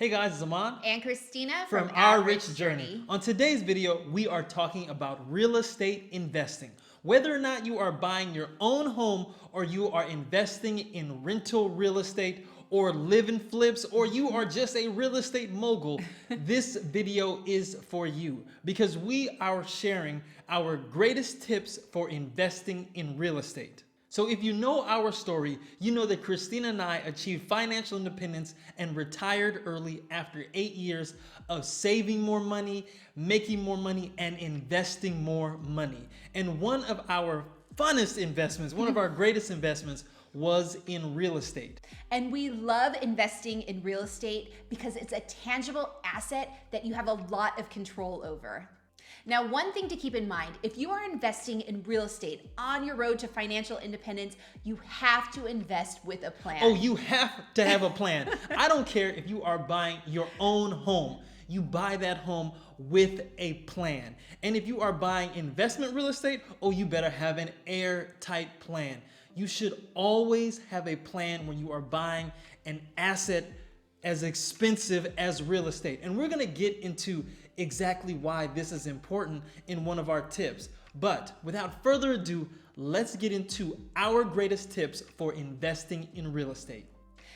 Hey guys, it's Aman and Christina from Our Rich Journey. On today's video, we are talking about real estate investing. Whether or not you are buying your own home or you are investing in rental real estate or live in flips or you are just a real estate mogul, this video is for you because we are sharing our greatest tips for investing in real estate. So if you know our story, you know that Christina and I achieved financial independence and retired early after 8 years of saving more money, making more money, and investing more money. And one of our funnest investments, one of our greatest investments was in real estate. And we love investing in real estate because it's a tangible asset that you have a lot of control over. Now, one thing to keep in mind, if you are investing in real estate on your road to financial independence, you have to invest with a plan. Oh, you have to have a plan. I don't care if you are buying your own home. You buy that home with a plan. And if you are buying investment real estate, oh, you better have an airtight plan. You should always have a plan when you are buying an asset as expensive as real estate. And we're gonna get into exactly why this is important in one of our tips. But without further ado, let's get into our greatest tips for investing in real estate.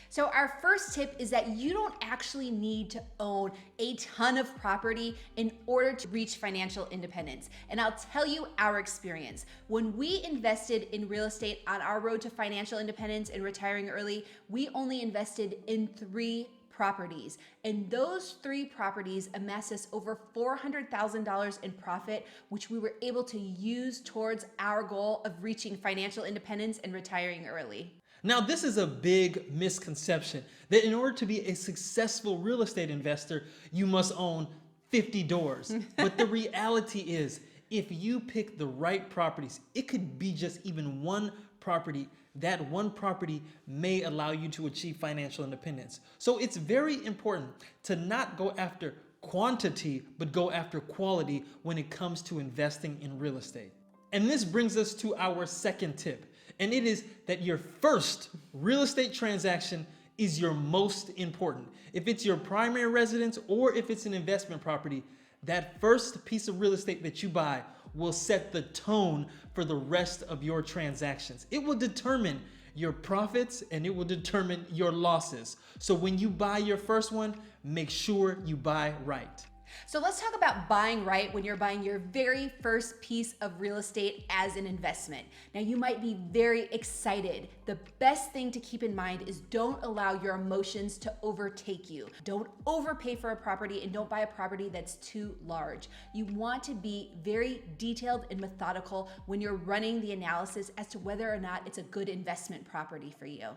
So our first tip is that you don't actually need to own a ton of property in order to reach financial independence. And I'll tell you our experience. When we invested in real estate on our road to financial independence and retiring early, we only invested in 3 properties. And those 3 properties amassed us over $400,000 in profit, which we were able to use towards our goal of reaching financial independence and retiring early. Now, this is a big misconception that in order to be a successful real estate investor, you must own 50 doors. But the reality is, if you pick the right properties, it could be just even one property. That one property may allow you to achieve financial independence. So it's very important to not go after quantity, but go after quality when it comes to investing in real estate. And this brings us to our second tip. And it is that your first real estate transaction is your most important. If it's your primary residence or if it's an investment property, that first piece of real estate that you buy will set the tone for the rest of your transactions. It will determine your profits and it will determine your losses. So when you buy your first one, make sure you buy right. So let's talk about buying right when you're buying your very first piece of real estate as an investment. Now, you might be very excited. The best thing to keep in mind is don't allow your emotions to overtake you. Don't overpay for a property and don't buy a property that's too large. You want to be very detailed and methodical when you're running the analysis as to whether or not it's a good investment property for you.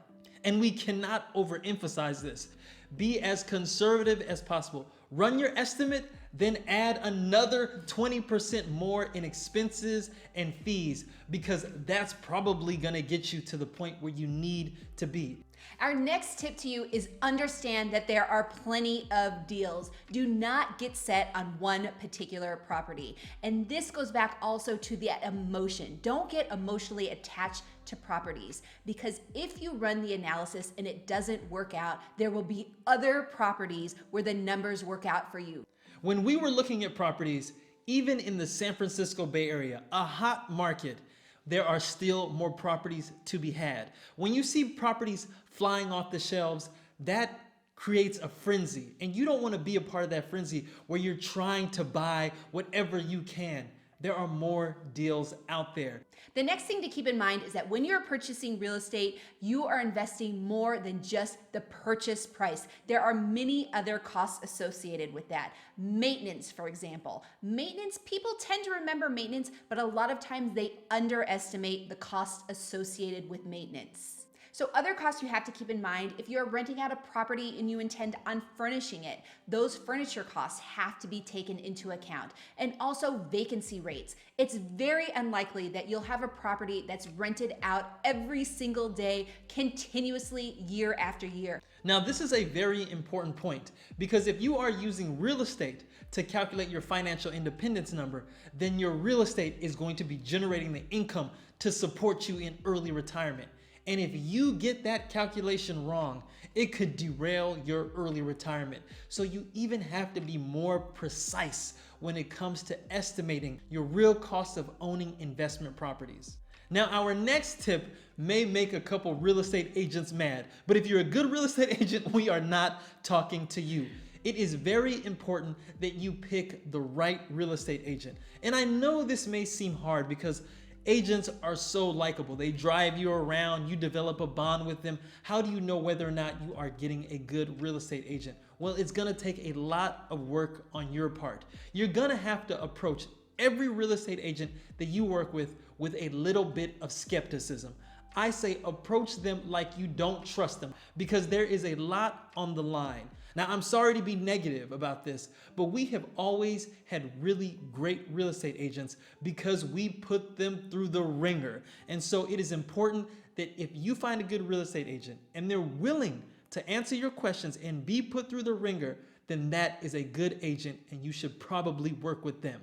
And we cannot overemphasize this. Be as conservative as possible. Run your estimate, then add another 20% more in expenses and fees because that's probably gonna get you to the point where you need to be. Our next tip to you is understand that there are plenty of deals. Do not get set on one particular property. And this goes back also to that emotion. Don't get emotionally attached to properties because if you run the analysis and it doesn't work out, there will be other properties where the numbers work out for you. When we were looking at properties, even in the San Francisco Bay Area, a hot market, there are still more properties to be had. When you see properties flying off the shelves, that creates a frenzy. And you don't want to be a part of that frenzy where you're trying to buy whatever you can. There are more deals out there. The next thing to keep in mind is that when you're purchasing real estate, you are investing more than just the purchase price. There are many other costs associated with that. Maintenance, for example. Maintenance, people tend to remember maintenance, but a lot of times they underestimate the cost associated with maintenance. So other costs you have to keep in mind, if you're renting out a property and you intend on furnishing it, those furniture costs have to be taken into account. And also vacancy rates. It's very unlikely that you'll have a property that's rented out every single day, continuously, year after year. Now, this is a very important point because if you are using real estate to calculate your financial independence number, then your real estate is going to be generating the income to support you in early retirement. And if you get that calculation wrong, it could derail your early retirement. So you even have to be more precise when it comes to estimating your real cost of owning investment properties. Now, our next tip may make a couple real estate agents mad, but if you're a good real estate agent, we are not talking to you. It is very important that you pick the right real estate agent. And I know this may seem hard because agents are so likable. They drive you around, you develop a bond with them. How do you know whether or not you are getting a good real estate agent? Well, it's gonna take a lot of work on your part. You're gonna have to approach every real estate agent that you work with a little bit of skepticism. I say approach them like you don't trust them because there is a lot on the line. Now, I'm sorry to be negative about this, but we have always had really great real estate agents because we put them through the ringer. And so it is important that if you find a good real estate agent and they're willing to answer your questions and be put through the ringer, then that is a good agent and you should probably work with them.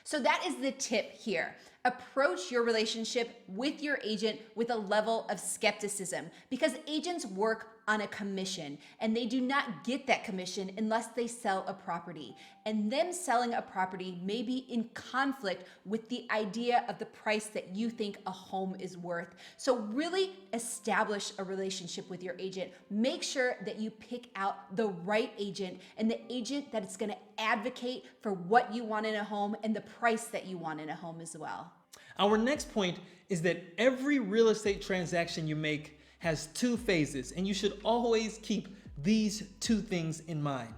So that is the tip here. Approach your relationship with your agent with a level of skepticism because agents work on a commission and they do not get that commission unless they sell a property. And them selling a property may be in conflict with the idea of the price that you think a home is worth. So really establish a relationship with your agent. Make sure that you pick out the right agent and the agent that is going to advocate for what you want in a home and the price that you want in a home as well. Our next point is that every real estate transaction you make has two phases, and you should always keep these two things in mind: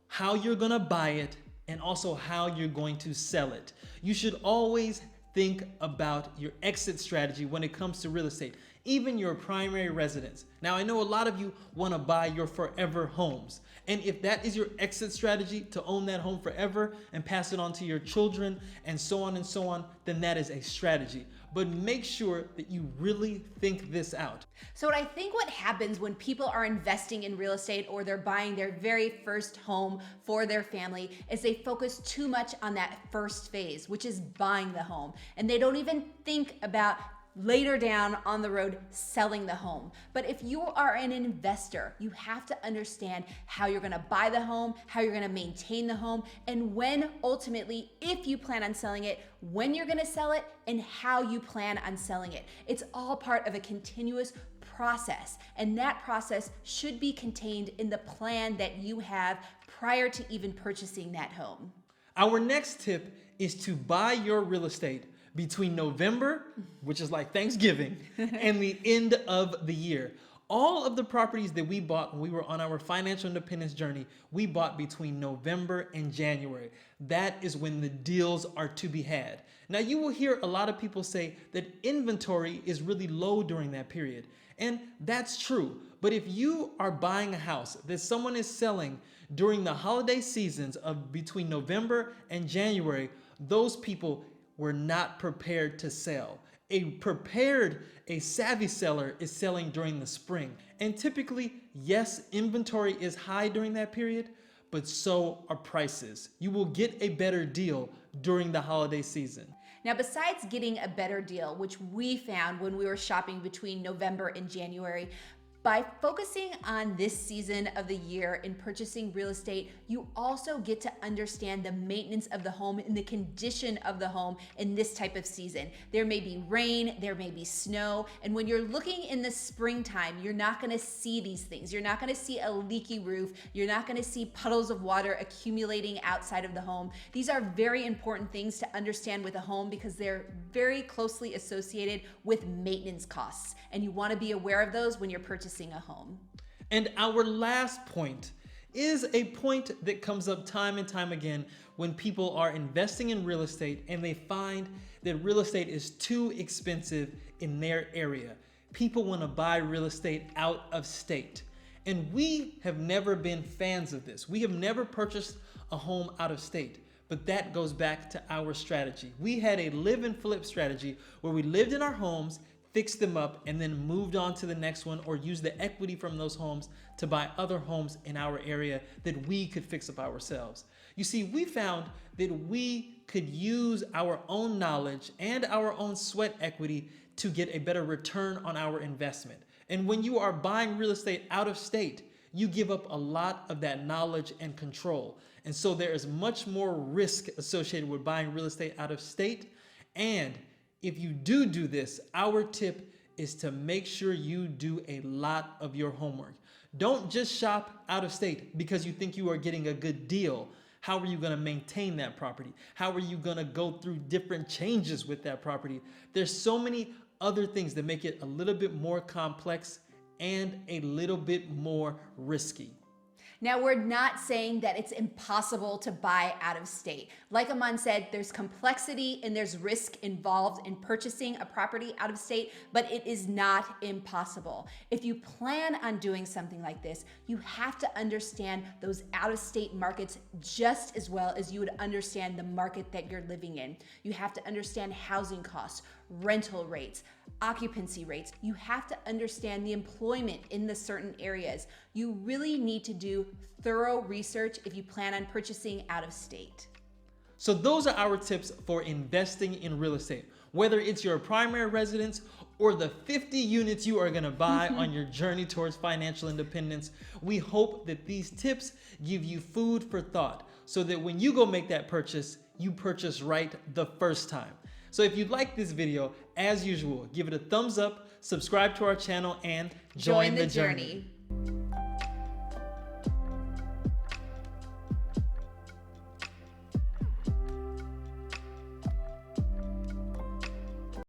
how you're gonna buy it and also how you're going to sell it. You should always think about your exit strategy when it comes to real estate, even your primary residence. Now, I know a lot of you wanna buy your forever homes. And if that is your exit strategy, to own that home forever and pass it on to your children and so on, then that is a strategy. But make sure that you really think this out. So I think what happens when people are investing in real estate or they're buying their very first home for their family is they focus too much on that first phase, which is buying the home. And they don't even think about later down on the road selling the home. But if you are an investor, you have to understand how you're gonna buy the home, how you're gonna maintain the home, and when ultimately, if you plan on selling it, when you're gonna sell it, and how you plan on selling it. It's all part of a continuous process, and that process should be contained in the plan that you have prior to even purchasing that home. Our next tip is to buy your real estate between November, which is like Thanksgiving, and the end of the year. All of the properties that we bought when we were on our financial independence journey, we bought between November and January. That is when the deals are to be had. Now, you will hear a lot of people say that inventory is really low during that period, and that's true. But if you are buying a house that someone is selling during the holiday seasons of between November and January, those people were not prepared to sell. A savvy seller is selling during the spring. And typically, yes, inventory is high during that period, but so are prices. You will get a better deal during the holiday season. Now, besides getting a better deal, which we found when we were shopping between November and January, by focusing on this season of the year in purchasing real estate, you also get to understand the maintenance of the home and the condition of the home in this type of season. There may be rain, there may be snow, and when you're looking in the springtime, you're not gonna see these things. You're not gonna see a leaky roof. You're not gonna see puddles of water accumulating outside of the home. These are very important things to understand with a home because they're very closely associated with maintenance costs, and you wanna be aware of those when you're purchasing a home. And our last point is a point that comes up time and time again when people are investing in real estate and they find that real estate is too expensive in their area. People want to buy real estate out of state. And we have never been fans of this. We have never purchased a home out of state. But that goes back to our strategy. We had a live and flip strategy where we lived in our homes, fixed them up, and then moved on to the next one or used the equity from those homes to buy other homes in our area that we could fix up ourselves. You see, we found that we could use our own knowledge and our own sweat equity to get a better return on our investment. And when you are buying real estate out of state, you give up a lot of that knowledge and control. And so there is much more risk associated with buying real estate out of state. And if you do this, our tip is to make sure you do a lot of your homework. Don't just shop out of state because you think you are getting a good deal. How are you going to maintain that property? How are you going to go through different changes with that property? There's so many other things that make it a little bit more complex and a little bit more risky. Now, we're not saying that it's impossible to buy out of state. Like Aman said, there's complexity and there's risk involved in purchasing a property out of state, but it is not impossible. If you plan on doing something like this, you have to understand those out of state markets just as well as you would understand the market that you're living in. You have to understand housing costs, rental rates, occupancy rates. You have to understand the employment in the certain areas. You really need to do thorough research if you plan on purchasing out of state. So those are our tips for investing in real estate. Whether it's your primary residence or the 50 units you are gonna buy on your journey towards financial independence, we hope that these tips give you food for thought so that when you go make that purchase, you purchase right the first time. So if you like this video, as usual, give it a thumbs up, subscribe to our channel, and join the journey.